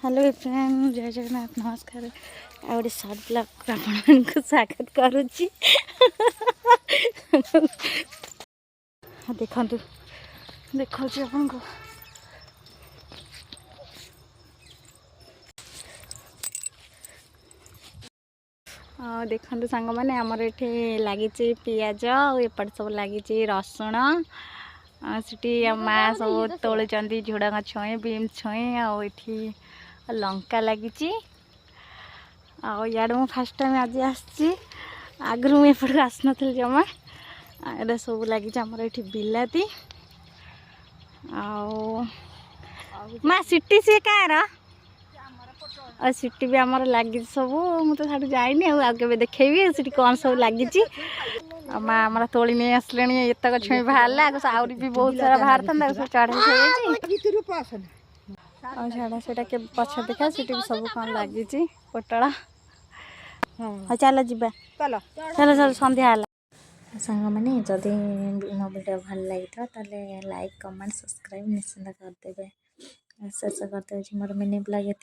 hello friend जय जगन्नाथ नमस्कार आ गोटे सर्ट ब्लॉग आपण स्वागत करुच्ची देखु देखा आपन को देखु सांग मैंने आमर ये लगी पियाज एपट सब लगी रसुण सीटी माँ सब तोलुंट झुड़ंग छुई बीम छुई आठी लंका लगी आड़ फास्ट टाइम आज आगु मुझे एपट आसन जमा ये सब लगी आमर ये बिलाती माँ सीटी सी कार सीटी भी आमर लगी सब मुझे साढ़े जाइनी आगे देखेबी सीटी कौन सब लगी माँ आमर तोली नहीं आसले एतक छुई बाहर आहरी भी बहुत सारा बाहर था सब चढ़ा छाड़ा से पछ देखा सीटी भी सब कौन लगी पोटल हाँ चल जा चल चल सन्ध्या सांग मैंने जदि मो वीडियो भल लगी तो लाइक कमेंट सब्सक्राइब निश्चिंत करदे शेष करदे मोर मिनी ब्लॉग ये